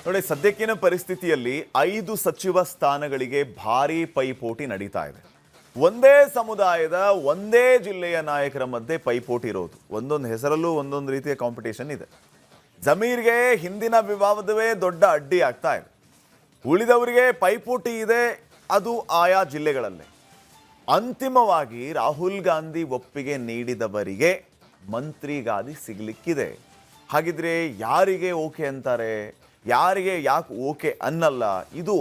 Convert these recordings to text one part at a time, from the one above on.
ನೋಡಿ, ಸದ್ಯಕ್ಕಿನ ಪರಿಸ್ಥಿತಿಯಲ್ಲಿ 5 ಸಚಿವ ಸ್ಥಾನಗಳಿಗೆ ಭಾರೀ ಪೈಪೋಟಿ ನಡೀತಾ ಇದೆ. ಒಂದೇ ಸಮುದಾಯದ ಒಂದೇ ಜಿಲ್ಲೆಯ ನಾಯಕರ ಮಧ್ಯೆ ಪೈಪೋಟಿ ಇರೋದು. ಒಂದೊಂದು ಹೆಸರಲ್ಲೂ ಒಂದೊಂದು ರೀತಿಯ ಕಾಂಪಿಟೇಷನ್ ಇದೆ. ಜಮೀರ್ಗೆ ಹಿಂದಿನ ವಿವಾದವೇ ದೊಡ್ಡ ಅಡ್ಡಿ ಆಗ್ತಾ ಇದೆ. ಉಳಿದವರಿಗೆ ಪೈಪೋಟಿ ಇದೆ, ಅದು ಆಯಾ ಜಿಲ್ಲೆಗಳಲ್ಲೇ. ಅಂತಿಮವಾಗಿ ರಾಹುಲ್ ಗಾಂಧಿ ಒಪ್ಪಿಗೆ ನೀಡಿದವರಿಗೆ ಮಂತ್ರಿ ಗಾದಿ ಸಿಗ್ಲಿಕ್ಕಿದೆ. ಹಾಗಿದ್ರೆ ಯಾರಿಗೆ ಓಕೆ ಅಂತಾರೆ, ಯಾರಿಗೆ ಯಾಕೆ ಓಕೆ ಅನ್ನಲ್ಲ, ಇದು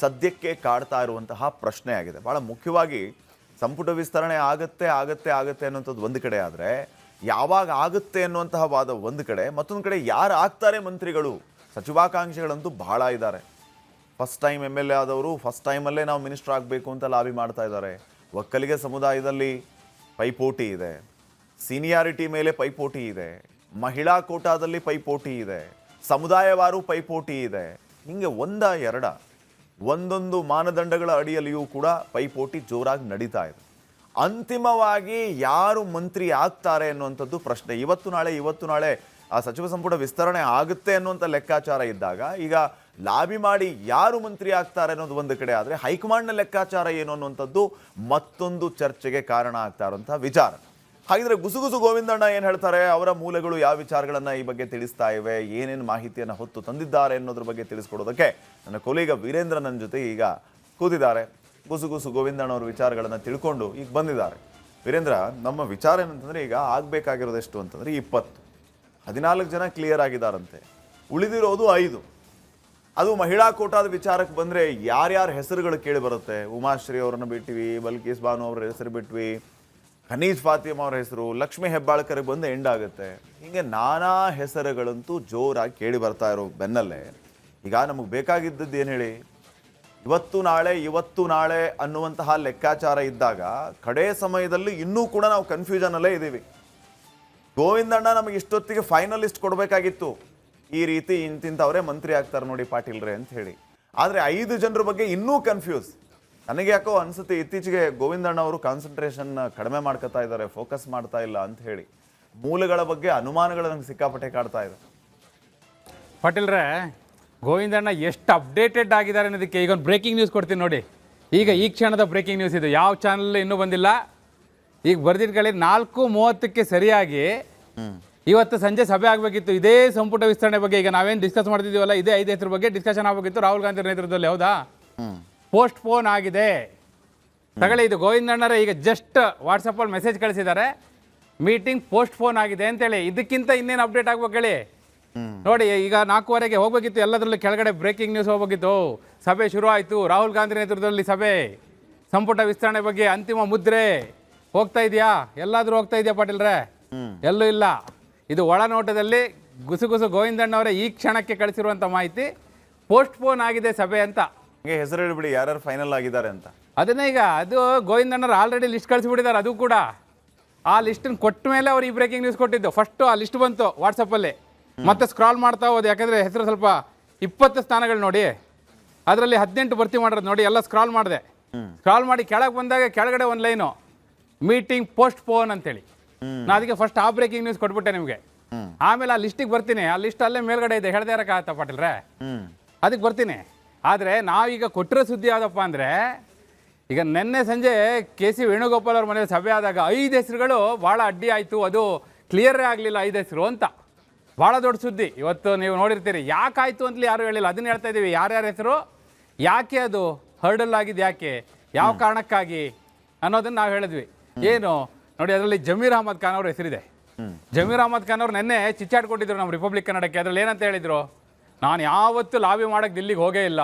ಸದ್ಯಕ್ಕೆ ಕಾಡ್ತಾ ಇರುವಂತಹ ಪ್ರಶ್ನೆ ಆಗಿದೆ. ಭಾಳ ಮುಖ್ಯವಾಗಿ ಸಂಪುಟ ವಿಸ್ತರಣೆ ಆಗತ್ತೆ ಅನ್ನೋಂಥದ್ದು ಒಂದು ಕಡೆ ಆದರೆ, ಯಾವಾಗ ಆಗುತ್ತೆ ಅನ್ನುವಂತಹ ವಾದ ಒಂದು ಕಡೆ, ಮತ್ತೊಂದು ಕಡೆ ಯಾರು ಆಗ್ತಾರೆ ಮಂತ್ರಿಗಳು. ಸಚಿವಾಕಾಂಕ್ಷಿಗಳಂತೂ ಬಹಳ ಇದ್ದಾರೆ. ಫಸ್ಟ್ ಟೈಮ್ MLA ಆದವರು ಫಸ್ಟ್ ಟೈಮಲ್ಲೇ ನಾವು ಮಿನಿಸ್ಟರ್ ಆಗಬೇಕು ಅಂತ ಲಾಬಿ ಮಾಡ್ತಾ ಇದ್ದಾರೆ. ಒಕ್ಕಲಿಗ ಸಮುದಾಯದಲ್ಲಿ ಪೈಪೋಟಿ ಇದೆ, ಸೀನಿಯಾರಿಟಿ ಮೇಲೆ ಪೈಪೋಟಿ ಇದೆ, ಮಹಿಳಾ ಕೋಟಾದಲ್ಲಿ ಪೈಪೋಟಿ ಇದೆ, ಸಮುದಾಯವಾರು ಪೈಪೋಟಿ ಇದೆ. ಹಿಂಗೆ ಒಂದೊಂದು ಮಾನದಂಡಗಳ ಅಡಿಯಲ್ಲಿಯೂ ಕೂಡ ಪೈಪೋಟಿ ಜೋರಾಗಿ ನಡೀತಾ ಇದೆ. ಅಂತಿಮವಾಗಿ ಯಾರು ಮಂತ್ರಿ ಆಗ್ತಾರೆ ಅನ್ನುವಂಥದ್ದು ಪ್ರಶ್ನೆ. ಇವತ್ತು ನಾಳೆ ಆ ಸಚಿವ ಸಂಪುಟ ವಿಸ್ತರಣೆ ಆಗುತ್ತೆ ಅನ್ನುವಂಥ ಲೆಕ್ಕಾಚಾರ ಇದ್ದಾಗ, ಈಗ ಲಾಬಿ ಮಾಡಿ ಯಾರು ಮಂತ್ರಿ ಆಗ್ತಾರೆ ಅನ್ನೋದು ಒಂದು ಕಡೆ ಆದರೆ, ಹೈಕಮಾಂಡ್ನ ಲೆಕ್ಕಾಚಾರ ಏನು ಅನ್ನುವಂಥದ್ದು ಮತ್ತೊಂದು ಚರ್ಚೆಗೆ ಕಾರಣ ಆಗ್ತಾ ಇರುವಂತಹ ವಿಚಾರ. ಹಾಗಿದ್ರೆ ಗುಸುಗುಸು ಗೋವಿಂದಣ್ಣ ಏನು ಹೇಳ್ತಾರೆ, ಅವರ ಮೂಲಗಳು ಯಾವ ವಿಚಾರಗಳನ್ನು ಈ ಬಗ್ಗೆ ತಿಳಿಸ್ತಾ ಇವೆ, ಏನೇನು ಮಾಹಿತಿಯನ್ನು ಹೊತ್ತು ತಂದಿದ್ದಾರೆ ಅನ್ನೋದ್ರ ಬಗ್ಗೆ ತಿಳಿಸ್ಕೊಡೋದಕ್ಕೆ ನನ್ನ ಕೊಲೀಗ ವೀರೇಂದ್ರ ನನ್ನ ಜೊತೆ ಈಗ ಕೂತಿದ್ದಾರೆ. ಗುಸುಗುಸು ಗೋವಿಂದಣ್ಣ ಅವರ ವಿಚಾರಗಳನ್ನು ತಿಳ್ಕೊಂಡು ಈಗ ಬಂದಿದ್ದಾರೆ. ವೀರೇಂದ್ರ, ನಮ್ಮ ವಿಚಾರ ಏನಂತಂದರೆ, ಈಗ ಆಗಬೇಕಾಗಿರೋದು ಎಷ್ಟು ಅಂತಂದರೆ 14 ಜನ ಕ್ಲಿಯರ್ ಆಗಿದ್ದಾರಂತೆ, ಉಳಿದಿರೋದು 5. ಅದು ಮಹಿಳಾ ಕೋಟಾದ ವಿಚಾರಕ್ಕೆ ಬಂದರೆ ಯಾರ್ಯಾರ ಹೆಸರುಗಳು ಕೇಳಿ ಬರುತ್ತೆ. ಉಮಾಶ್ರೀ ಅವರನ್ನು ಬಿಟ್ವಿ, ಬಲ್ಕೀಸ್ ಬಾನು ಅವರ ಹೆಸರು ಬಿಟ್ವಿ, ಖನೀಜ್ ಫಾತಿಮಾ ಅವರ ಹೆಸರು, ಲಕ್ಷ್ಮೀ ಹೆಬ್ಬಾಳ್ಕರ್ಗೆ ಬಂದು ಎಂಡ್ ಆಗುತ್ತೆ. ಹೀಗೆ ನಾನಾ ಹೆಸರುಗಳಂತೂ ಜೋರಾಗಿ ಕೇಳಿ ಬರ್ತಾ ಇರೋ ಬೆನ್ನಲ್ಲೇ ಈಗ ನಮಗೆ ಬೇಕಾಗಿದ್ದದ್ದು ಏನು ಹೇಳಿ, ಇವತ್ತು ನಾಳೆ ಅನ್ನುವಂತಹ ಲೆಕ್ಕಾಚಾರ ಇದ್ದಾಗ ಕಡೆ ಸಮಯದಲ್ಲಿ ಇನ್ನೂ ಕೂಡ ನಾವು ಕನ್ಫ್ಯೂಷನಲ್ಲೇ ಇದ್ದೀವಿ. ಗೋವಿಂದಣ್ಣ ನಮಗೆ ಇಷ್ಟೊತ್ತಿಗೆ ಫೈನಲಿಸ್ಟ್ ಕೊಡಬೇಕಾಗಿತ್ತು, ಈ ರೀತಿ ಇಂತಿಂಥವರೇ ಮಂತ್ರಿ ಆಗ್ತಾರೆ ನೋಡಿ ಪಾಟೀಲ್ರೇ ಅಂತ ಹೇಳಿ. ಆದರೆ 5 ಜನರ ಬಗ್ಗೆ ಇನ್ನೂ ಕನ್ಫ್ಯೂಸ್. ನನಗೆ ಯಾಕೋ ಅನಿಸುತ್ತೆ, ಇತ್ತೀಚೆಗೆ ಗೋವಿಂದಣ್ಣ ಅವರು ಕಾನ್ಸಂಟ್ರೇಷನ್ ಕಡಿಮೆ ಮಾಡ್ಕೊತಾ ಇದ್ದಾರೆ, ಫೋಕಸ್ ಮಾಡ್ತಾ ಇಲ್ಲ ಅಂತ ಹೇಳಿ. ಮೂಲಗಳ ಬಗ್ಗೆ ಅನುಮಾನಗಳು ನಮ್ಗೆ ಸಿಕ್ಕಾಪಟ್ಟೆ ಕಾಡ್ತಾ ಇದೆ. ಪಾಟೀಲ್ರೇ, ಗೋವಿಂದಣ್ಣ ಎಷ್ಟು ಅಪ್ಡೇಟೆಡ್ ಆಗಿದ್ದಾರೆ ಅನ್ನೋದಕ್ಕೆ ಈಗ ಒಂದು ಬ್ರೇಕಿಂಗ್ ನ್ಯೂಸ್ ಕೊಡ್ತೀನಿ ನೋಡಿ. ಈಗ ಈ ಕ್ಷಣದ ಬ್ರೇಕಿಂಗ್ ನ್ಯೂಸ್ ಇದು, ಯಾವ ಚಾನಲ್ ಇನ್ನೂ ಬಂದಿಲ್ಲ. ಈಗ ಬರ್ದಿಟ್ಕೊಳ್ಳಿ, 4:30ಕ್ಕೆ ಸರಿಯಾಗಿ ಇವತ್ತು ಸಂಜೆ ಸಭೆ ಆಗಬೇಕಿತ್ತು ಇದೇ ಸಂಪುಟ ವಿಸ್ತರಣೆ ಬಗ್ಗೆ. ಈಗ ನಾವೇನು ಡಿಸ್ಕಸ್ ಮಾಡ್ತಿದ್ದೀವಲ್ಲ, ಇದೇ 5 ಹೆಸರು ಬಗ್ಗೆ ಡಿಸ್ಕಷನ್ ಆಗಬೇಕಿತ್ತು ರಾಹುಲ್ ಗಾಂಧಿ ನೇತೃತ್ವದಲ್ಲಿ. ಹೌದಾ? ಪೋಸ್ಟ್ ಪೋನ್ ಆಗಿದೆ. ತಗೊಳ್ಳಿ, ಇದು ಗೋವಿಂದಣ್ಣರ ಈಗ ಜಸ್ಟ್ ವಾಟ್ಸಪ್ಪಲ್ಲಿ ಮೆಸೇಜ್ ಕಳಿಸಿದ್ದಾರೆ, ಮೀಟಿಂಗ್ ಪೋಸ್ಟ್ ಪೋನ್ ಆಗಿದೆ ಅಂತೇಳಿ. ಇದಕ್ಕಿಂತ ಇನ್ನೇನು ಅಪ್ಡೇಟ್ ಆಗ್ಬೇಕು ಹೇಳಿ. ನೋಡಿ, ಈಗ 4:15ಗೆ ಹೋಗ್ಬೇಕಿತ್ತು, ಎಲ್ಲದರಲ್ಲೂ ಕೆಳಗಡೆ ಬ್ರೇಕಿಂಗ್ ನ್ಯೂಸ್ ಹೋಗ್ಬೇಕಿತ್ತು. ಸಭೆ ಶುರು ಆಯಿತು, ರಾಹುಲ್ ಗಾಂಧಿ ನೇತೃತ್ವದಲ್ಲಿ ಸಭೆ, ಸಂಪುಟ ವಿಸ್ತರಣೆ ಬಗ್ಗೆ ಅಂತಿಮ ಮುದ್ರೆ ಹೋಗ್ತಾ ಇದೆಯಾ? ಎಲ್ಲಾದರೂ ಹೋಗ್ತಾ ಇದೆಯಾ ಪಾಟೀಲ್ರೇ? ಎಲ್ಲೂ ಇಲ್ಲ. ಇದು ಒಳನೋಟದಲ್ಲಿ ಗುಸುಗುಸು ಗೋವಿಂದಣ್ಣವರೇ ಈ ಕ್ಷಣಕ್ಕೆ ಕಳಿಸಿರುವಂಥ ಮಾಹಿತಿ, ಪೋಸ್ಟ್ ಪೋನ್ ಆಗಿದೆ ಸಭೆ ಅಂತ. ಹಂಗೆ ಹೆಸರು ಹೇಳ್ಬಿಡಿ ಯಾರ್ಯಾರು ಫೈನಲ್ ಆಗಿದ್ದಾರೆ ಅಂತ. ಅದನ್ನೇ ಈಗ ಅದು ಗೋವಿಂದಣ್ಣರು ಆಲ್ರೆಡಿ ಲಿಸ್ಟ್ ಕಳಿಸಿಬಿಟ್ಟಿದ್ದಾರೆ. ಅದು ಕೂಡ ಆ ಲಿಸ್ಟನ್ನು ಕೊಟ್ಟ ಮೇಲೆ ಅವ್ರು ಈ ಬ್ರೇಕಿಂಗ್ ನ್ಯೂಸ್ ಕೊಟ್ಟಿದ್ದು. ಫಸ್ಟು ಆ ಲಿಸ್ಟ್ ಬಂತು ವಾಟ್ಸಪ್ಪಲ್ಲಿ, ಮತ್ತೆ ಸ್ಕ್ರಾಲ್ ಮಾಡ್ತಾ ಹೋದೆ. ಯಾಕಂದರೆ ಹೆಸರು ಸ್ವಲ್ಪ 20 ಸ್ಥಾನಗಳು ನೋಡಿ, ಅದರಲ್ಲಿ 18 ಭರ್ತಿ ಮಾಡೋದು ನೋಡಿ. ಎಲ್ಲ ಸ್ಕ್ರಾಲ್ ಮಾಡಿದೆ. ಸ್ಕ್ರಾಲ್ ಮಾಡಿ ಕೆಳಗೆ ಬಂದಾಗ ಕೆಳಗಡೆ ಒಂದು ಲೈನು, ಮೀಟಿಂಗ್ ಪೋಸ್ಟ್ ಪೋನ್ ಅಂತೇಳಿ. ನಾನು ಅದಕ್ಕೆ ಫಸ್ಟ್ ಆ ಬ್ರೇಕಿಂಗ್ ನ್ಯೂಸ್ ಕೊಟ್ಬಿಟ್ಟೆ ನಿಮಗೆ. ಆಮೇಲೆ ಆ ಲಿಸ್ಟಿಗೆ ಬರ್ತೀನಿ. ಆ ಲಿಸ್ಟ್ ಅಲ್ಲೇ ಮೇಲ್ಗಡೆ ಇದೆ, ಹೇಳ್ದೆ ಇರೋಕ್ಕಾಗತ್ತಾ ಪಾಟೀಲ್ರೇ? ಅದಕ್ಕೆ ಬರ್ತೀನಿ. ಆದರೆ ನಾವೀಗ ಕೊಟ್ಟಿರೋ ಸುದ್ದಿ ಯಾವುದಪ್ಪ ಅಂದರೆ, ಈಗ ನಿನ್ನೆ ಸಂಜೆ KC ವೇಣುಗೋಪಾಲ್ ಅವ್ರ ಮನೇಲಿ ಸಭೆ ಆದಾಗ 5 ಹೆಸರುಗಳು ಭಾಳ ಅಡ್ಡಿ ಆಯಿತು, ಅದು ಕ್ಲಿಯರೇ ಆಗಲಿಲ್ಲ 5 ಹೆಸರು ಅಂತ. ಭಾಳ ದೊಡ್ಡ ಸುದ್ದಿ. ಇವತ್ತು ನೀವು ನೋಡಿರ್ತೀರಿ. ಯಾಕಾಯಿತು ಅಂತಲೇ ಯಾರೂ ಹೇಳಿಲ್ಲ, ಅದನ್ನು ಹೇಳ್ತಾ ಇದ್ದೀವಿ. ಯಾರ್ಯಾರ ಹೆಸರು ಯಾಕೆ ಅದು ಹರ್ಡಲ್ ಆಗಿದೆ, ಯಾಕೆ, ಯಾವ ಕಾರಣಕ್ಕಾಗಿ ಅನ್ನೋದನ್ನು ನಾವು ಹೇಳಿದ್ವಿ. ಏನು ನೋಡಿ, ಅದರಲ್ಲಿ ಜಮೀರ್ ಅಹಮದ್ ಖಾನ್ ಅವ್ರ ಹೆಸರಿದೆ. ಜಮೀರ್ ಅಹಮದ್ ಖಾನ್ ಅವ್ರು ನಿನ್ನೆ ಚಿಚ್ಚಾಡ್ಕೊಟ್ಟಿದ್ರು ನಮ್ಮ ರಿಪಬ್ಲಿಕ್ ಕನ್ನಡಕ್ಕೆ. ಅದರಲ್ಲಿ ಏನಂತ ಹೇಳಿದರು, ನಾನು ಯಾವತ್ತೂ ಲಾಬಿ ಮಾಡೋಕ್ಕೆ ದಿಲ್ಲಿಗೆ ಹೋಗೇ ಇಲ್ಲ,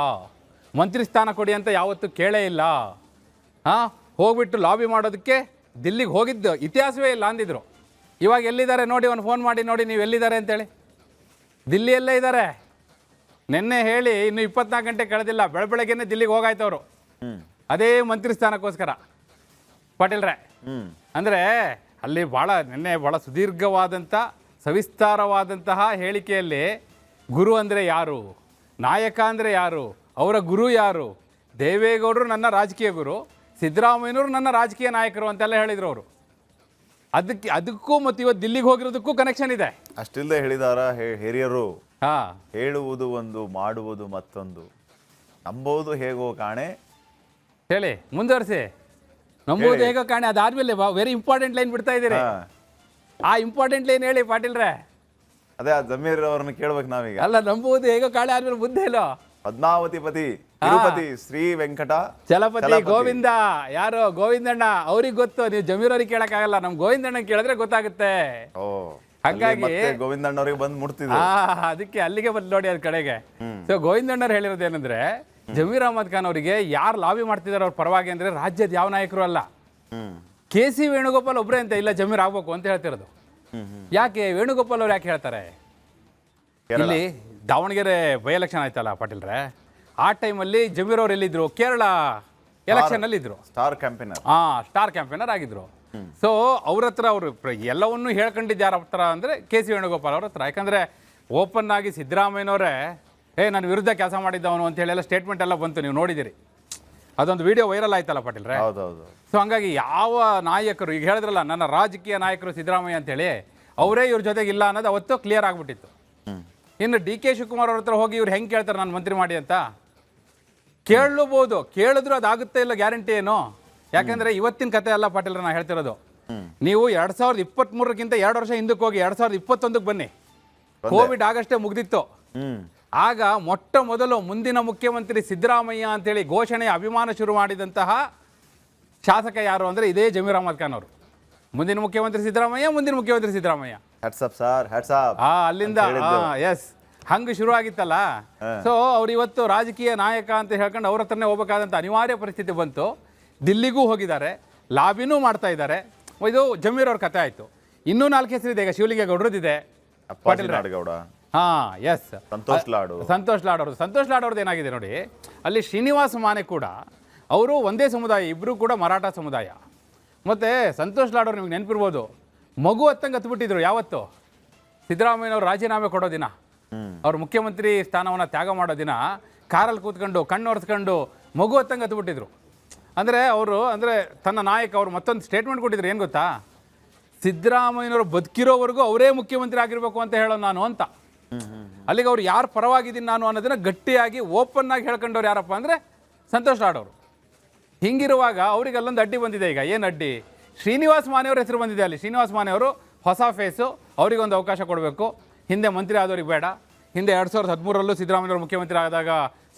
ಮಂತ್ರಿ ಸ್ಥಾನ ಕೊಡಿ ಅಂತ ಯಾವತ್ತೂ ಕೇಳೇ ಇಲ್ಲ, ಹೋಗ್ಬಿಟ್ಟು ಲಾಬಿ ಮಾಡೋದಕ್ಕೆ ದಿಲ್ಲಿಗೆ ಹೋಗಿದ್ದು ಇತಿಹಾಸವೇ ಇಲ್ಲ ಅಂದಿದ್ರು. ಇವಾಗ ಎಲ್ಲಿದ್ದಾರೆ ನೋಡಿ, ಒಂದು ಫೋನ್ ಮಾಡಿ ನೋಡಿ ನೀವು ಎಲ್ಲಿದ್ದಾರೆ ಅಂತೇಳಿ. ದಿಲ್ಲಿಯಲ್ಲೇ ಇದ್ದಾರೆ. ನಿನ್ನೆ ಹೇಳಿ ಇನ್ನು 24 ಗಂಟೆ ಕಳೆದಿಲ್ಲ, ಬೆಳಗ್ಗೆನೇ ದಿಲ್ಲಿಗೆ ಹೋಗಾಯ್ತು ಅವರು, ಅದೇ ಮಂತ್ರಿ ಸ್ಥಾನಕ್ಕೋಸ್ಕರ ಪಾಟೀಲ್ರೇ. ಅಂದರೆ ಅಲ್ಲಿ ನಿನ್ನೆ ಭಾಳ ಸುದೀರ್ಘವಾದಂಥ ಸವಿಸ್ತಾರವಾದಂತಹ ಹೇಳಿಕೆಯಲ್ಲಿ ಗುರು ಅಂದರೆ ಯಾರು, ನಾಯಕ ಅಂದರೆ ಯಾರು, ಅವರ ಗುರು ಯಾರು, ದೇವೇಗೌಡರು ನನ್ನ ರಾಜಕೀಯ ಗುರು, ಸಿದ್ದರಾಮಯ್ಯನವರು ನನ್ನ ರಾಜಕೀಯ ನಾಯಕರು ಅಂತೆಲ್ಲ ಹೇಳಿದರು ಅವರು. ಅದಕ್ಕೂ ಮತ್ತು ಇವತ್ತು ದಿಲ್ಲಿಗೆ ಹೋಗಿರೋದಕ್ಕೂ ಕನೆಕ್ಷನ್ ಇದೆ. ಅಷ್ಟಿಲ್ಲದೆ ಹೇಳಿದಾರ ಹಿರಿಯರು ಹಾ ಹೇಳುವುದು ಒಂದು, ಮಾಡುವುದು ಮತ್ತೊಂದು. ನಂಬೋದು ಹೇಗೋ ಕಾಣೆ. ಹೇಳಿ ಮುಂದುವರಿಸಿ. ನಂಬುವುದು ಹೇಗೋ ಕಾಣೆ ಅದಾದ್ಮೇಲೆ ವೆರಿ ಇಂಪಾರ್ಟೆಂಟ್ ಲೈನ್ ಬಿಡ್ತಾ ಇದ್ದೀರಿ. ಹಾ. ಆ ಇಂಪಾರ್ಟೆಂಟ್ ಲೈನ್ ಹೇಳಿ ಪಾಟೀಲ್ರೆ. ಅದೇ ಆ ಜಮೀರ್ ಅವ್ರನ್ನ ಕೇಳ್ಬೇಕು ನಾವೀಗ. ಅಲ್ಲ, ನಂಬುವುದು ಹೇಗೋ ಕಾಣೆ ಆದ್ಮೇಲೆ ಬುದ್ಧಿ ಇಲ್ಲೋ. ಪದ್ಮಾವತಿ ಪತಿ ತಿರುಪತಿ ಶ್ರೀ ವೆಂಕಟ ಚಲಪತಿ ಗೋವಿಂದ. ಯಾರು? ಗೋವಿಂದಣ್ಣ. ಅವ್ರಿಗೆ ಗೊತ್ತು, ನೀವು ಜಮೀರ್ ಅವ್ರಿಗೆ ಕೇಳಕ್ಕಾಗಲ್ಲ, ನಮ್ ಗೋವಿಂದಣ್ಣ ಕೇಳಿದ್ರೆ ಗೊತ್ತಾಗುತ್ತೆ. ಓ, ಹಂಗಾಗಿ ಮತ್ತೆ ಗೋವಿಂದಣ್ಣವ್ರಿಗೆ ಬಂದು ಮುಟ್ತಿದ್ರು. ಅದಕ್ಕೆ ಅಲ್ಲಿಗೆ ಬಂದು ನೋಡಿ ಅದ್ ಕಡೆಗೆ. ಸೊ ಗೋವಿಂದಣ್ಣವ್ರು ಹೇಳಿರೋದೇನಂದ್ರೆ, ಜಮೀರ್ ಅಹಮದ್ ಖಾನ್ ಅವರಿಗೆ ಯಾರು ಲಾಬಿ ಮಾಡ್ತಿದಾರೆ ಅವ್ರ ಪರವಾಗಿ ಅಂದ್ರೆ ರಾಜ್ಯದ ಯಾವ ನಾಯಕರು ಅಲ್ಲ, KC ವೇಣುಗೋಪಾಲ್ ಒಬ್ಬರೇ ಅಂತ ಇಲ್ಲ ಜಮೀರ್ ಆಗ್ಬೇಕು ಅಂತ ಹೇಳ್ತಿರೋದು. ಯಾಕೆ ವೇಣುಗೋಪಾಲ್ ಅವ್ರು ಯಾಕೆ ಹೇಳ್ತಾರೆ? ಇಲ್ಲಿ ದಾವಣಗೆರೆ ಬೈ ಎಲೆಕ್ಷನ್ ಆಯ್ತಲ್ಲ ಪಾಟೀಲ್ರೆ, ಆ ಟೈಮಲ್ಲಿ ಜಮೀರ್ ಅವ್ರು ಎಲ್ಲಿದ್ರು? ಕೇರಳ ಎಲೆಕ್ಷನ್ ಅಲ್ಲಿ ಇದ್ರು. Star campaigner. ಸ್ಟಾರ್ ಕ್ಯಾಂಪೇನರ್ ಆಗಿದ್ರು. ಸೊ ಅವ್ರ ಹತ್ರ ಅವರು ಎಲ್ಲವನ್ನೂ ಹೇಳ್ಕೊಂಡಿದ್ದು ಯಾರ ಹತ್ರ ಅಂದ್ರೆ KC ವೇಣುಗೋಪಾಲ್ ಅವ್ರ ಹತ್ರ. ಯಾಕಂದ್ರೆ ಓಪನ್ ಆಗಿ ಸಿದ್ದರಾಮಯ್ಯನವರೇ ನನ್ನ ವಿರುದ್ಧ ಕೆಲಸ ಮಾಡಿದ್ದವನು ಅಂತ ಹೇಳಿ ಎಲ್ಲ ಸ್ಟೇಟ್ಮೆಂಟ್ ಎಲ್ಲ ಬಂತು, ನೀವು ನೋಡಿದಿರಿ. ಅದೊಂದು ವಿಡಿಯೋ ವೈರಲ್ ಆಯ್ತಲ್ಲ ಪಾಟೀಲ್ರೆ. ಹೌದೌದು. ಸೊ ಹಂಗಾಗಿ ಯಾವ ನಾಯಕರು ಈಗ ಹೇಳಿದ್ರಲ್ಲ ನನ್ನ ರಾಜಕೀಯ ನಾಯಕರು ಸಿದ್ದರಾಮಯ್ಯ ಅಂತೇಳಿ, ಅವರೇ ಇವ್ರ ಜೊತೆಗೆ ಇಲ್ಲ ಅನ್ನೋದು ಅವತ್ತು ಕ್ಲಿಯರ್ ಆಗ್ಬಿಟ್ಟಿತ್ತು. ಇನ್ನು DK ಶಿವಕುಮಾರ್ ಅವ್ರ ಹತ್ರ ಹೋಗಿ ಇವ್ರು ಹೆಂಗೆ ಕೇಳ್ತಾರೆ ನಾನು ಮಂತ್ರಿ ಮಾಡಿ ಅಂತ? ಕೇಳಬಹುದು, ಕೇಳಿದ್ರು ಅದಾಗುತ್ತೆ ಇಲ್ಲ ಗ್ಯಾರಂಟಿ ಏನು? ಯಾಕಂದ್ರೆ ಇವತ್ತಿನ ಕತೆ ಅಲ್ಲ ಪಾಟೀಲ್ರ, ನಾ ಹೇಳ್ತಿರೋದು. ನೀವು 2023ಕ್ಕಿಂತ 2 ವರ್ಷ ಹಿಂದಕ್ಕೆ ಹೋಗಿ 2021ಕ್ಕೆ ಬನ್ನಿ. ಕೋವಿಡ್ ಆಗಷ್ಟೇ ಮುಗ್ದಿತ್ತು. ಆಗ ಮೊಟ್ಟ ಮೊದಲು ಮುಂದಿನ ಮುಖ್ಯಮಂತ್ರಿ ಸಿದ್ದರಾಮಯ್ಯ ಅಂತೇಳಿ ಘೋಷಣೆಯ ಅಭಿಮಾನ ಶುರು ಮಾಡಿದಂತಹ ಶಾಸಕ ಯಾರು ಅಂದ್ರೆ ಇದೇ ಜಮೀರ್ ಅಹಮದ್ ಖಾನ್ ಅವರು. ಮುಂದಿನ ಮುಖ್ಯಮಂತ್ರಿ ಸಿದ್ದರಾಮಯ್ಯ, ಮುಂದಿನ ಮುಖ್ಯಮಂತ್ರಿ ಸಿದ್ದರಾಮಯ್ಯ. ಅಲ್ಲಿಂದ ಎಸ್ ಹಂಗೆ ಶುರು ಆಗಿತ್ತಲ್ಲ. ಸೊ ಅವ್ರು ಇವತ್ತು ರಾಜಕೀಯ ನಾಯಕ ಅಂತ ಹೇಳ್ಕೊಂಡು ಅವ್ರ ಹತ್ರನೇ ಹೋಗ್ಬೇಕಾದಂತ ಅನಿವಾರ್ಯ ಪರಿಸ್ಥಿತಿ ಬಂತು. ದಿಲ್ಲಿಗೂ ಹೋಗಿದ್ದಾರೆ, ಲಾಬಿನೂ ಮಾಡ್ತಾ ಇದ್ದಾರೆ. ಇದು ಜಮೀರ್ ಅವ್ರ ಕತೆ ಆಯ್ತು. ಇನ್ನೂ 4 ಹೆಸರಿದೆ. ಈಗ ಶಿವಲಿಂಗೇಗೌಡರದಿದೆ, ಗೌಡ. ಎಸ್, ಸಂತೋಷ್ ಲಾಡ್ ಅವ್ರದ್ದು. ಸಂತೋಷ್ ಲಾಡ್ ಅವ್ರದ್ದು ಏನಾಗಿದೆ ನೋಡಿ, ಅಲ್ಲಿ ಶ್ರೀನಿವಾಸ್ ಮಾನೆ ಕೂಡ ಅವರು ಒಂದೇ ಸಮುದಾಯ, ಇಬ್ಬರು ಕೂಡ ಮರಾಠ ಸಮುದಾಯ. ಮತ್ತೆ ಸಂತೋಷ್ ಲಾಡ್ ಅವ್ರು ನಿಮ್ಗೆ ನೆನಪಿರ್ಬೋದು, ಮಗು ಹತ್ತಂಗೆ ಹತ್ಬಿಟ್ಟಿದ್ರು. ಯಾವತ್ತು? ಸಿದ್ದರಾಮಯ್ಯನವ್ರು ರಾಜೀನಾಮೆ ಕೊಡೋ ದಿನ, ಅವ್ರು ಮುಖ್ಯಮಂತ್ರಿ ಸ್ಥಾನವನ್ನು ತ್ಯಾಗ ಮಾಡೋ ದಿನ ಕಾರಲ್ಲಿ ಕೂತ್ಕೊಂಡು ಕಣ್ಣು ಒರೆಸ್ಕೊಂಡು ಮಗು ಹತ್ತಂಗೆ ಹತ್ಬಿಟ್ಟಿದ್ರು. ಅಂದರೆ ಅವರು ತನ್ನ ನಾಯಕ ಅವರು ಮತ್ತೊಂದು ಸ್ಟೇಟ್ಮೆಂಟ್ ಕೊಟ್ಟಿದ್ರು, ಏನು ಗೊತ್ತಾ? ಸಿದ್ದರಾಮಯ್ಯನವರು ಬದುಕಿರೋವರೆಗೂ ಅವರೇ ಮುಖ್ಯಮಂತ್ರಿ ಆಗಿರ್ಬೇಕು ಅಂತ ಹೇಳೋ ನಾನು ಅಂತ. ಅಲ್ಲಿಗೆ ಅವ್ರು ಯಾರು ಪರವಾಗಿದ್ದೀನಿ ನಾನು ಅನ್ನೋದನ್ನ ಗಟ್ಟಿಯಾಗಿ ಓಪನ್ ಆಗಿ ಹೇಳ್ಕೊಂಡವ್ರು ಯಾರಪ್ಪ ಅಂದರೆ ಸಂತೋಷ್ ಲಾಡ್ ಅವರು. ಹಿಂಗಿರುವಾಗ ಅವ್ರಿಗೆ ಅಲ್ಲೊಂದು ಅಡ್ಡಿ ಬಂದಿದೆ. ಈಗ ಏನು ಅಡ್ಡಿ? ಶ್ರೀನಿವಾಸ್ ಮಾನೆಯವ್ರ ಹೆಸರು ಬಂದಿದೆ ಅಲ್ಲಿ. ಶ್ರೀನಿವಾಸ್ ಮಾನೆಯವರು ಹೊಸ ಫೇಸು, ಅವರಿಗೊಂದು ಅವಕಾಶ ಕೊಡಬೇಕು. ಹಿಂದೆ ಮಂತ್ರಿ ಆದವ್ರಿಗೆ ಬೇಡ. ಹಿಂದೆ 2013ರಲ್ಲೂ ಸಿದ್ದರಾಮಯ್ಯವ್ರು ಮುಖ್ಯಮಂತ್ರಿ ಆದಾಗ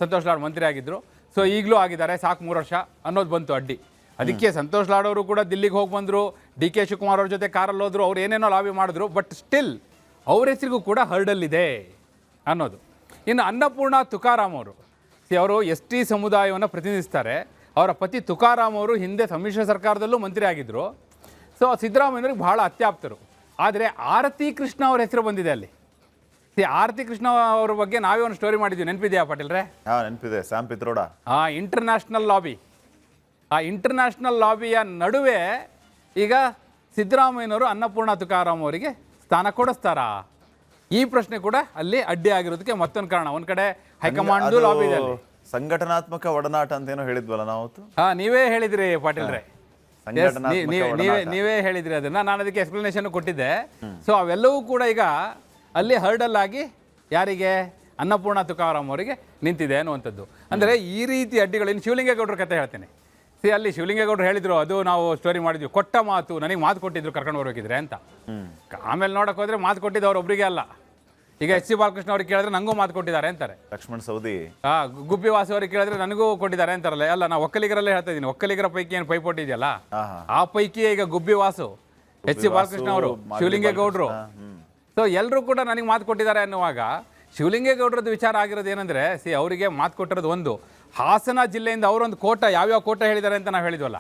ಸಂತೋಷ್ ಲಾಡ್ ಮಂತ್ರಿ ಆಗಿದ್ದರು. ಸೊ ಈಗಲೂ ಆಗಿದ್ದಾರೆ, ಸಾಕು 3 ವರ್ಷ ಅನ್ನೋದು ಬಂತು ಅಡ್ಡಿ. ಅದಕ್ಕೆ ಸಂತೋಷ್ ಲಾಡ್ ಅವರು ಕೂಡ ದಿಲ್ಲಿಗೆ ಹೋಗಿ ಬಂದರು, DK ಶಿವಕುಮಾರ್ ಅವ್ರ ಜೊತೆ ಕಾರಲ್ಲಿ ಹೋದ್ರು, ಅವ್ರು ಏನೇನೋ ಲಾಬಿ ಮಾಡಿದ್ರು. ಬಟ್ ಸ್ಟಿಲ್ ಅವ್ರ ಹೆಸರಿಗೂ ಕೂಡ ಹರ್ಡಲ್ಲಿದೆ ಅನ್ನೋದು. ಇನ್ನು ಅನ್ನಪೂರ್ಣ ತುಕಾರಾಮ್ ಅವರು, ಅವರು ST ಸಮುದಾಯವನ್ನು ಪ್ರತಿನಿಧಿಸ್ತಾರೆ. ಅವರ ಪತಿ ತುಕಾರಾಮ್ ಅವರು ಹಿಂದೆ ಸಮ್ಮಿಶ್ರ ಸರ್ಕಾರದಲ್ಲೂ ಮಂತ್ರಿ ಆಗಿದ್ದರು. ಸೊ ಸಿದ್ದರಾಮಯ್ಯವ್ರಿಗೆ ಬಹಳ ಅತ್ಯಾಪ್ತರು. ಆದರೆ ಆರತಿ ಕೃಷ್ಣ ಅವ್ರ ಹೆಸರು ಬಂದಿದೆ ಅಲ್ಲಿ. ಆರತಿ ಕೃಷ್ಣ ಅವ್ರ ಬಗ್ಗೆ ನಾವೇ ಒಂದು ಸ್ಟೋರಿ ಮಾಡಿದ್ವಿ, ನೆನಪಿದೆಯಾ ಪಾಟೀಲ್ರೆ? ನೆನಪಿದೆ. ಸ್ಯಾಮ್ ಪಿತ್ರೋಡ. International lobby. ಆ ಇಂಟರ್ನ್ಯಾಷನಲ್ ಲಾಬಿಯ ನಡುವೆ ಈಗ ಸಿದ್ದರಾಮಯ್ಯನವರು ಅನ್ನಪೂರ್ಣ ತುಕಾರಾಮ್ ಅವರಿಗೆ ಸ್ಥಾನ ಕೊಡಿಸ್ತಾರಾ? ಈ ಪ್ರಶ್ನೆ ಕೂಡ ಅಲ್ಲಿ ಅಡ್ಡಿ ಆಗಿರೋದಕ್ಕೆ ಮತ್ತೊಂದು ಕಾರಣ. ಒಂದ್ ಕಡೆ ಹೈಕಮಾಂಡ್ ಲಾಬಿ ಇದೆ, ಸಂಘಟನಾತ್ಮಕ ಒಡನಾಟ ಅಂತ ಏನೋ ಹೇಳಿದ್ವಲ್ಲ ನಾವು. ನೀವೇ ಹೇಳಿದ್ರಿ ಪಾಟೀಲ್ರೆ, ನೀವೇ ಹೇಳಿದ್ರಿ ಅದನ್ನ. ನಾನು ಅದಕ್ಕೆ ಎಕ್ಸ್ಪ್ಲನೇಷನ್ ಕೊಟ್ಟಿದ್ದೆ. ಸೊ ಅವೆಲ್ಲವೂ ಕೂಡ ಈಗ ಅಲ್ಲಿ ಹರ್ಡಲ್ ಆಗಿ ಯಾರಿಗೆ? ಅನ್ನಪೂರ್ಣ ತುಕಾರಾಮ್ ಅವರಿಗೆ ನಿಂತಿದೆ ಅನ್ನುವಂಥದ್ದು. ಅಂದರೆ ಈ ರೀತಿ ಅಡ್ಡಿಗಳು. ಇನ್ನು ಶಿವಲಿಂಗೇಗೌಡರ ಕತೆ ಹೇಳ್ತೀನಿ. ಅಲ್ಲಿ ಶಿವಲಿಂಗೇಗೌಡರು ಹೇಳಿದ್ರು, ಅದು ನಾವು ಸ್ಟೋರಿ ಮಾಡಿದ್ವಿ, ಕೊಟ್ಟ ಮಾತು, ನನಗೆ ಮಾತು ಕೊಟ್ಟಿದ್ರು ಕರ್ಕೊಂಡು ಬರ್ಬೇಕಿದ್ರೆ ಅಂತ. ಆಮೇಲೆ ನೋಡಕ್ ಹೋದ್ರೆ ಮಾತು ಕೊಟ್ಟಿದ್ದು ಅವ್ರು ಒಬ್ರಿಗೆ ಅಲ್ಲ. ಈಗ SC ಬಾಲಕೃಷ್ಣ ಅವ್ರಿಗೆ ಕೇಳಿದ್ರೆ ನನಗೂ ಮಾತು ಕೊಟ್ಟಿದ್ದಾರೆ ಅಂತಾರೆ. ಲಕ್ಷ್ಮಣ್ ಸವದಿ, ಗುಬ್ಬಿ ವಾಸು ಅವ್ರಿಗೆ ಕೇಳಿದ್ರೆ ನನಗೂ ಕೊಟ್ಟಿದ್ದಾರೆ ಅಂತಾರಲ್ಲ. ಅಲ್ಲ, ನಾವು ಒಕ್ಕಲಿಗರಲ್ಲೇ ಹೇಳ್ತಾ ಇದ್ದೀನಿ. ಒಕ್ಕಲಿಗರ ಪೈಕಿ ಏನು ಪೈಪೋಟಿ ಇದೆಯಲ್ಲ, ಆ ಪೈಕಿ ಈಗ ಗುಬ್ಬಿ ವಾಸು, SC ಬಾಲಕೃಷ್ಣ ಅವರು, ಶಿವಲಿಂಗೇಗೌಡರು. ಸೊ ಎಲ್ಲರೂ ಕೂಡ ನನಗೆ ಮಾತು ಕೊಟ್ಟಿದ್ದಾರೆ ಅನ್ನುವಾಗ ಶಿವಲಿಂಗೇಗೌಡರದ್ದು ವಿಚಾರ ಆಗಿರೋದು ಏನಂದ್ರೆ, ಅವರಿಗೆ ಮಾತು ಕೊಟ್ಟಿರೋದು ಒಂದು, ಹಾಸನ ಜಿಲ್ಲೆಯಿಂದ ಅವರೊಂದು ಕೋಟ, ಯಾವ್ಯಾವ ಕೋಟ ಹೇಳಿದ್ದಾರೆ ಅಂತ ನಾವು ಹೇಳಿದ್ವಲ್ಲ,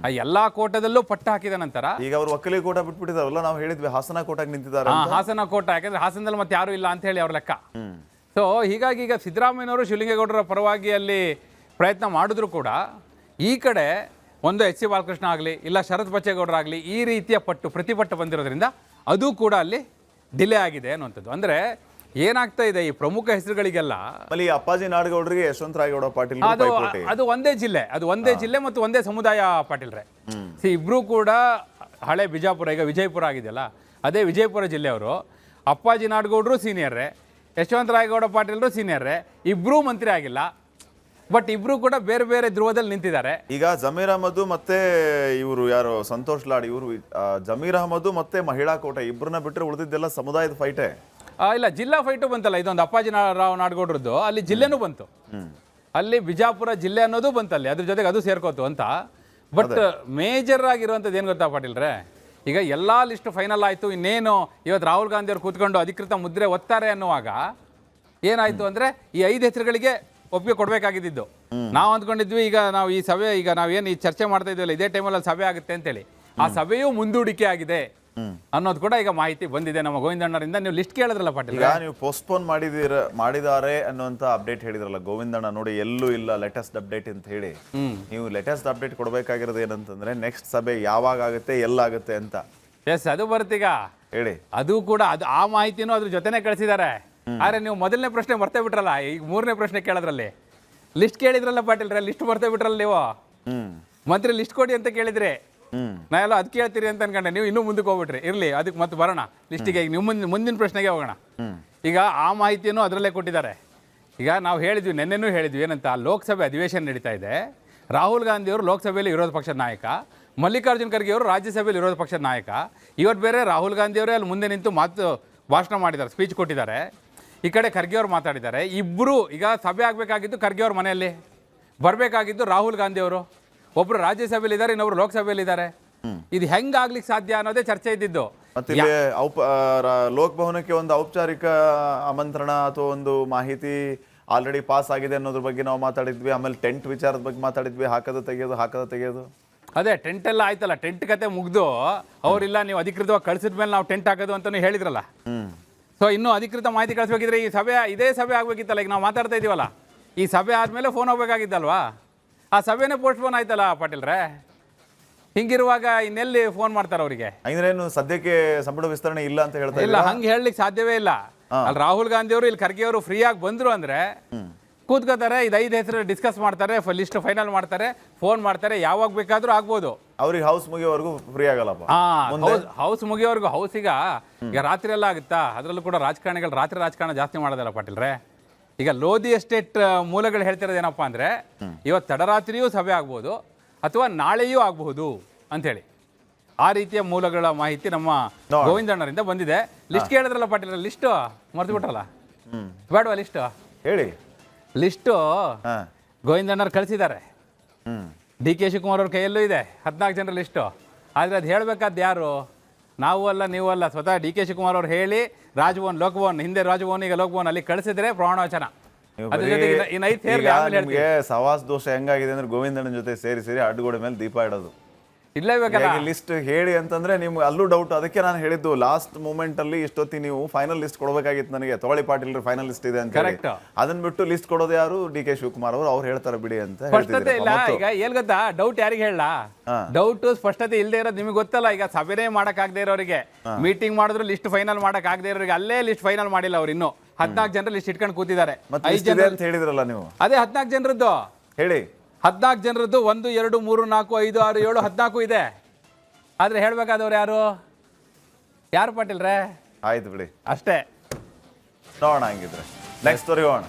ಆ ಎಲ್ಲಾ ಕೋಟದಲ್ಲೂ ಪಟ್ಟ ಹಾಕಿದ ನಂತರ ಈಗ ಅವರು ಒಕ್ಕಲಿಗ ಕೋಟ ಬಿಟ್ಬಿಟ್ಟಿದಾರಲ್ಲ, ನಾವು ಹೇಳಿದ್ವಿ ಹಾಸನ ಕೋಟಕ್ಕೆ ನಿಂತಿದ್ದಾರೆ. ಹಾಸನ ಕೋಟ, ಯಾಕಂದ್ರೆ ಹಾಸನದಲ್ಲಿ ಮತ್ತೆ ಯಾರು ಇಲ್ಲ ಅಂತ ಹೇಳಿ ಅವ್ರ ಲೆಕ್ಕ. ಸೊ ಹೀಗಾಗಿ ಈಗ ಸಿದ್ದರಾಮಯ್ಯನವರು ಶಿವಲಿಂಗೇಗೌಡರ ಪರವಾಗಿ ಅಲ್ಲಿ ಪ್ರಯತ್ನ ಮಾಡಿದ್ರು ಕೂಡ, ಈ ಕಡೆ ಒಂದು SC ಬಾಲಕೃಷ್ಣ ಆಗಲಿ ಇಲ್ಲ ಶರತ್ ಬಚ್ಚೇಗೌಡರಾಗಲಿ ಈ ರೀತಿಯ ಪ್ರತಿಪಟ್ಟು ಬಂದಿರೋದ್ರಿಂದ ಅದು ಕೂಡ ಅಲ್ಲಿ ಡಿಲೇ ಆಗಿದೆ ಅನ್ನುವಂಥದ್ದು. ಅಂದ್ರೆ ಏನಾಗ್ತಾ ಇದೆ, ಈ ಪ್ರಮುಖ ಹೆಸರುಗಳಿಗೆಲ್ಲ ಅಪ್ಪಾಜಿ ನಾಡಗೌಡರಿಗೆ ಯಶವಂತರಾಯಗೌಡ ಪಾಟೀಲ್ ಅದು ಒಂದೇ ಜಿಲ್ಲೆ ಮತ್ತು ಒಂದೇ ಸಮುದಾಯ ಪಾಟೀಲ್ರೆ. ಇಬ್ರು ಕೂಡ ಹಳೆ ಬಿಜಾಪುರ, ಈಗ ವಿಜಯಪುರ ಆಗಿದೆಯಲ್ಲ, ಅದೇ ವಿಜಯಪುರ ಜಿಲ್ಲೆಯವರು. ಅಪ್ಪಾಜಿ ನಾಡಗೌಡರು ಸೀನಿಯರ್ರೆ, ಯಶವಂತರಾಯಗೌಡ ಪಾಟೀಲ್ರು ಸೀನಿಯರ್ರೇ, ಇಬ್ಬರೂ ಮಂತ್ರಿ ಆಗಿಲ್ಲ. ಬಟ್ ಇಬ್ರು ಕೂಡ ಬೇರೆ ಬೇರೆ ಧ್ರುವದಲ್ಲಿ ನಿಂತಿದ್ದಾರೆ. ಈಗ ಜಮೀರ್ ಅಹಮದ್ ಮತ್ತೆ ಇವರು ಯಾರು ಸಂತೋಷ್ ಲಾಡ್, ಇವರು ಜಮೀರ್ ಅಹಮದ್ ಮತ್ತೆ ಮಹಿಳಾ ಕೋಟೆ ಇಬ್ಬರನ್ನ ಬಿಟ್ಟರೆ ಉಳಿದಿದ್ದೆಲ್ಲ ಸಮುದಾಯದ ಫೈಟೇ. ಇಲ್ಲ, ಜಿಲ್ಲಾ ಫೈಟು ಬಂತಲ್ಲ, ಇದೊಂದು ಅಪ್ಪಾಜಿ ರಾವ್ ನಾಡಗೌಡ್ರದ್ದು, ಅಲ್ಲಿ ಜಿಲ್ಲೆನೂ ಬಂತು. ಅಲ್ಲಿ ಬಿಜಾಪುರ ಜಿಲ್ಲೆ ಅನ್ನೋದು ಬಂತಲ್ಲಿ, ಅದ್ರ ಜೊತೆಗೆ ಅದು ಸೇರ್ಕೋತು ಅಂತ. ಬಟ್ ಮೇಜರ್ ಆಗಿರುವಂಥದ್ದು ಏನು ಗೊತ್ತಾ ಪಾಟೀಲ್ರೆ, ಈಗ ಎಲ್ಲ ಲಿಸ್ಟ್ ಫೈನಲ್ ಆಯಿತು, ಇನ್ನೇನು ಇವತ್ತು ರಾಹುಲ್ ಗಾಂಧಿ ಅವರು ಕೂತ್ಕೊಂಡು ಅಧಿಕೃತ ಮುದ್ರೆ ಒತ್ತಾರೆ ಅನ್ನುವಾಗ ಏನಾಯಿತು ಅಂದರೆ ಈ 5 ಹೆಸರುಗಳಿಗೆ ಒಪ್ಪಿಗೆ ಕೊಡಬೇಕಾಗಿದ್ದು. ನಾವು ಅಂದ್ಕೊಂಡಿದ್ವಿ ಈಗ ನಾವು ಈ ಸಭೆ, ಈಗ ನಾವೇನು ಈ ಚರ್ಚೆ ಮಾಡ್ತಾ ಇದ್ವಲ್ಲ, ಇದೇ ಟೈಮಲ್ಲಿ ಸಭೆ ಆಗುತ್ತೆ ಅಂತೇಳಿ, ಆ ಸಭೆಯೂ ಮುಂದೂಡಿಕೆ ಆಗಿದೆ ಅನ್ನೋದು ಕೂಡ ಈಗ ಮಾಹಿತಿ ಬಂದಿದೆ ನಮ್ಮ ಗೋವಿಂದಣ್ಣರಿಂದ. ನೀವು ಲಿಸ್ಟ್ ಕೇಳಿದ್ರಲ್ಲ ಪಾಟೀಲ್, ಈಗ ನೀವು ಪೋಸ್ಟ್ಪೋನ್ ಮಾಡಿದ್ದಾರೆ ಅನ್ನುವಂತ ಅಪ್ಡೇಟ್ ಹೇಳಿದ್ರಲ್ಲ ಗೋವಿಂದಣ್ಣ, ನೋಡಿ ಎಲ್ಲೂ ಇಲ್ಲ ಲೇಟೆಸ್ಟ್ ಅಪ್ಡೇಟ್ ಅಂತ ಹೇಳಿ. ನೀವು ಲೇಟೆಸ್ಟ್ ಅಪ್ಡೇಟ್ ಕೊಡಬೇಕಾಗಿರೋದು ಏನಂತಂದ್ರೆ ನೆಕ್ಸ್ಟ್ ಸಭೆ ಯಾವಾಗ ಆಗುತ್ತೆ, ಎಲ್ಲಾಗುತ್ತೆ ಅಂತ. ಎಸ್, ಅದು ಬರ್ತೀಗ ಹೇಳಿ. ಅದು ಕೂಡ ಅದು ಆ ಮಾಹಿತಿನೂ ಅದ್ರ ಜೊತೆನೆ ಕಳಿಸಿದ್ದಾರೆ. ಆದ್ರೆ ನೀವು ಮೊದಲನೇ ಪ್ರಶ್ನೆ ಮರ್ತೇ ಬಿಟ್ರಲ್ಲ, ಈಗ 3ನೇ ಪ್ರಶ್ನೆ ಕೇಳೋದ್ರಲ್ಲಿ ಲಿಸ್ಟ್ ಕೇಳಿದ್ರಲ್ಲ ಪಾಟೀಲ್ರೆ, ಲಿಸ್ಟ್ ಮರ್ತೇ ಬಿಟ್ರಲ್ಲ ನೀವು. ಮಂತ್ರಿ ಲಿಸ್ಟ್ ಕೊಡಿ ಅಂತ ಕೇಳಿದ್ರಿ, ನಾ ಎಲ್ಲ ಅದು ಕೇಳ್ತೀರಿ ಅಂತ ಅನ್ಕೊಂಡೆ, ನೀವು ಇನ್ನೂ ಮುಂದಕ್ಕೆ ಹೋಗ್ಬಿಟ್ರಿ. ಇರ್ಲಿ, ಅದಕ್ಕೆ ಮತ್ತೆ ಬರೋಣ ಲಿಸ್ಟಿಗೆ. ಈಗ ನೀವು ಮುಂದಿನ ಪ್ರಶ್ನೆಗೆ ಹೋಗೋಣ. ಈಗ ಆ ಮಾಹಿತಿಯನ್ನು ಅದರಲ್ಲೇ ಕೊಟ್ಟಿದ್ದಾರೆ. ಈಗ ನಾವು ಹೇಳಿದ್ವಿ, ನೆನ್ನೆನೂ ಹೇಳಿದ್ವಿ, ಏನಂತ, ಲೋಕಸಭೆ ಅಧಿವೇಶನ ನಡೀತಾ ಇದೆ. ರಾಹುಲ್ ಗಾಂಧಿಯವರು ಲೋಕಸಭೆಯಲ್ಲಿ ವಿರೋಧ ಪಕ್ಷದ ನಾಯಕ, ಮಲ್ಲಿಕಾರ್ಜುನ್ ಖರ್ಗೆ ಅವರು ರಾಜ್ಯಸಭೆಯಲ್ಲಿ ವಿರೋಧ ಪಕ್ಷದ ನಾಯಕ. ಇವತ್ತು ಬೇರೆ ರಾಹುಲ್ ಗಾಂಧಿಯವರೇ ಅಲ್ಲಿ ಮುಂದೆ ನಿಂತು ಭಾಷಣ ಮಾಡಿದ್ದಾರೆ, ಸ್ಪೀಚ್ ಕೊಟ್ಟಿದ್ದಾರೆ. ಈ ಕಡೆ ಖರ್ಗೆ ಅವರು ಮಾತಾಡಿದ್ದಾರೆ. ಇಬ್ಬರು ಈಗ ಸಭೆ ಆಗಬೇಕಾಗಿದ್ದು ಖರ್ಗೆ ಅವ್ರ ಮನೆಯಲ್ಲಿ, ಬರಬೇಕಾಗಿದ್ದು ರಾಹುಲ್ ಗಾಂಧಿ ಅವರು. ಒಬ್ಬರು ರಾಜ್ಯಸಭೆಯಲ್ಲಿ ಇದ್ದಾರೆ, ಇನ್ನೊಬ್ರು ಲೋಕಸಭೆಯಲ್ಲಿ ಇದ್ದಾರೆ. ಇದು ಹೆಂಗಾಗ್ಲಿಕ್ಕೆ ಸಾಧ್ಯ ಅನ್ನೋದೇ ಚರ್ಚೆ ಇದ್ದಿದ್ದು. ಮತ್ತೆ ಇಲ್ಲಿ ಲೋಕಭವನಕ್ಕೆ ಒಂದು ಔಪಚಾರಿಕ ಆಮಂತ್ರಣ ಅಥವಾ ಒಂದು ಮಾಹಿತಿ ಆಲ್ರೆಡಿ ಪಾಸ್ ಆಗಿದೆ ಅನ್ನೋದ್ರ ಬಗ್ಗೆ ನಾವು ಮಾತಾಡಿದ್ವಿ. ಆಮೇಲೆ ಟೆಂಟ್ ವಿಚಾರದ ಬಗ್ಗೆ ಮಾತಾಡಿದ್ವಿ, ಹಾಕದ ತೆಗೆಯೋದು. ಅದೇ ಟೆಂಟ್ ಎಲ್ಲ ಆಯ್ತಲ್ಲ, ಟೆಂಟ್ ಕತೆ ಮುಗ್ದು ಅವರಿಲ್ಲ ನೀವು ಅಧಿಕೃತವಾಗಿ ಕಳಿಸಿದ ಮೇಲೆ ನಾವು ಟೆಂಟ್ ಹಾಕೋದು ಅಂತಾನು ಹೇಳಿದ್ರಲ್ಲ. ಸೊ ಇನ್ನೂ ಅಧಿಕೃತ ಮಾಹಿತಿ ಕಳಿಸ್ಬೇಕಿದ್ರೆ ಇದೇ ಸಭೆ ಆಗ್ಬೇಕಿತ್ತಲ್ಲ. ಈಗ ನಾವು ಮಾತಾಡ್ತಾ ಇದೀವಲ್ಲ, ಈ ಸಭೆ ಆದ್ಮೇಲೆ ಫೋನ್ ಹೋಗ್ಬೇಕಾಗಿದ್ದಲ್ವಾ. ಆ ಸಭೆನೇ ಪೋಸ್ಟ್ಪೋನ್ ಆಯ್ತಲ್ಲ ಪಾಟೀಲ್ರೆ. ಹಿಂಗಿರುವಾಗ ಇನ್ನೆಲ್ಲಿ ಫೋನ್ ಮಾಡ್ತಾರೆ ಅವರಿಗೆ? ಏನು ಸದ್ಯಕ್ಕೆ ಸಂಪುಟ ವಿಸ್ತರಣೆ ಇಲ್ಲ ಅಂತ ಹೇಳ್ತಾ ಇಲ್ಲ, ಹಂಗೆ ಹೇಳಲಿಕ್ಕೆ ಸಾಧ್ಯವೇ ಇಲ್ಲ. ಅಲ್ಲಿ ರಾಹುಲ್ ಗಾಂಧಿ ಅವರು, ಇಲ್ಲಿ ಖರ್ಗೆ ಅವರು ಫ್ರೀ ಆಗಿ ಬಂದ್ರು ಅಂದ್ರೆ ಕೂತ್ಕೋತಾರೆ, ಇದು 5 ಹೆಸರು ಡಿಸ್ಕಸ್ ಮಾಡ್ತಾರೆ, ಲಿಸ್ಟ್ ಫೈನಲ್ ಮಾಡ್ತಾರೆ, ಫೋನ್ ಮಾಡ್ತಾರೆ, ಯಾವಾಗ ಬೇಕಾದ್ರೂ ಆಗ್ಬೋದು. ಅವ್ರಿಗೆ ಹೌಸ್ ಮುಗಿಯೋವರೆಗೂ ಫ್ರೀ ಆಗಲ್ಲಪ್ಪ. ಹೌಸ್ ಮುಗಿಯೋವರೆಗೂ. ಹೌಸ್ ಈಗ ರಾತ್ರಿ ಎಲ್ಲ ಆಗುತ್ತಾ? ಅದರಲ್ಲೂ ಕೂಡ ರಾಜಕಾರಣಿಗಳು ರಾತ್ರಿ ರಾಜಕಾರಣ ಜಾಸ್ತಿ ಮಾಡೋದಲ್ಲ ಪಾಟೀಲ್ರೆ. ಈಗ ಲೋಧಿ ಎಸ್ಟೇಟ್ ಮೂಲಗಳು ಹೇಳ್ತಿರೋದು ಏನಪ್ಪಾ ಅಂದ್ರೆ, ಇವತ್ತು ತಡರಾತ್ರಿಯೂ ಸಭೆ ಆಗ್ಬೋದು ಅಥವಾ ನಾಳೆಯೂ ಆಗಬಹುದು ಅಂತೇಳಿ. ಆ ರೀತಿಯ ಮೂಲಗಳ ಮಾಹಿತಿ ನಮ್ಮ ಗೋವಿಂದಣ್ಣರಿಂದ ಬಂದಿದೆ. ಲಿಸ್ಟ್ ಕೇಳಿದ್ರಲ್ಲ ಪಾಟೀಲ್, ಲಿಸ್ಟ್ ಮರ್ತು ಬಿಟ್ರಲ್ಲ, ಬೇಡವಾ ಲಿಸ್ಟ್? ಹೇಳಿ. ಲಿಸ್ಟು ಗೋವಿಂದಣ್ಣರು ಕಳಿಸಿದ್ದಾರೆ. ಡಿ ಕೆ ಶಿವಕುಮಾರ್ ಅವ್ರ ಕೈಯಲ್ಲೂ ಇದೆ 14 ಜನರ ಲಿಸ್ಟು. ಆದರೆ ಅದು ಹೇಳಬೇಕಾದ್ದು ಯಾರು? ನಾವು ಅಲ್ಲ, ನೀವು ಅಲ್ಲ, ಸ್ವತಃ ಡಿ ಕೆ ಶಿವಕುಮಾರ್ ಅವ್ರು ಹೇಳಿ ರಾಜಭವನ್, ಲೋಕಭವನ್, ಹಿಂದೆ ರಾಜಭವನ್, ಈಗ ಲೋಕಭವನ್ ಅಲ್ಲಿ ಕಳಿಸಿದ್ರೆ ಪ್ರಮಾಣ ವಚನ. ನಿಮಗೆ ಸವಾಸ್ ದೋಷ ಹೆಂಗಾಗಿದೆ ಅಂದ್ರೆ ಗೋವಿಂದಣ್ಣನ ಜೊತೆ ಸೇರಿ ಅಡ್ಡುಗೋಡೆ ಮೇಲೆ ದೀಪ ಇಡೋದು. ಲಿಸ್ಟ್ ಹೇಳಿ ಅಂತಂದ್ರೆ ನಿಮ್ಗೆ ಅಲ್ಲೂ ಡೌಟ್. ಅದಕ್ಕೆ ನಾನು ಹೇಳಿದ್ದು ಲಾಸ್ಟ್ ಮೂಮೆಂಟ್ ಅಲ್ಲಿ ಇಷ್ಟೊತ್ತಿ ನೀವು ಫೈನಲ್ ಲಿಸ್ಟ್ ಕೊಡಬೇಕಾಗಿತ್ತು ನನಗೆ. ತಗೊಳ್ಳಿ ಪಾಟೀಲ್ ಫೈನಲ್ ಲಿಸ್ಟ್ ಇದೆ ಅಂತ ಹೇಳಿ. ಅದನ್ನ ಬಿಟ್ಟು ಲಿಸ್ಟ್ ಕೊಡೋದು ಯಾರು? ಡಿ ಕೆ ಶಿವಕುಮಾರ್ ಅವ್ರು ಹೇಳ್ತಾರೆ ಬಿಡಿ ಅಂತ ಸ್ಪಷ್ಟತೆ ಇಲ್ಲ. ಈಗ ಏನ್ ಗೊತ್ತಾ, ಡೌಟ್ ಯಾರಿಗೆ ಹೇಳ? ಡೌಟ್ ಸ್ಪಷ್ಟತೆ ಇಲ್ಲದೆ ಇರೋದು ನಿಮಗೆ ಗೊತ್ತಲ್ಲ. ಈಗ ಸಭೆನೇ ಮಾಡಕ್ ಆಗದೆ ಇರೋರಿಗೆ, ಮೀಟಿಂಗ್ ಮಾಡಿದ್ರು ಲಿಸ್ಟ್ ಫೈನಲ್ ಮಾಡಕ್ ಆಗದೆ ಇರೋರಿಗೆ, ಅಲ್ಲೇ ಲಿಸ್ಟ್ ಫೈನಲ್ ಮಾಡಿಲ್ಲ ಅವ್ರು. ಇನ್ನು 14 ಜನರ ಲಿಸ್ಟ್ ಇಟ್ಕೊಂಡು ಕೂತಿದ್ದಾರೆ. 5 ಜನ ಅಂತ ಹೇಳಿದ್ರಲ್ಲ ನೀವು, ಅದೇ 14 ಜನರದ್ದು ಹೇಳಿ. 14 ಜನರದ್ದು 1, 2, 3, 4, 5, 6, 7, 14 ಇದೆ. ಆದ್ರೆ ಹೇಳ್ಬೇಕಾದವ್ರು ಯಾರು ಪಾಟೀಲ್ರೆ? ಆಯ್ತು ಬಿಡಿ, ಅಷ್ಟೇ. ನೋಡೋಣ. ಹಂಗಿದ್ರೆ ನೆಕ್ಸ್ಟ್ ಸ್ಟೋರಿ ಹೋಗೋಣ.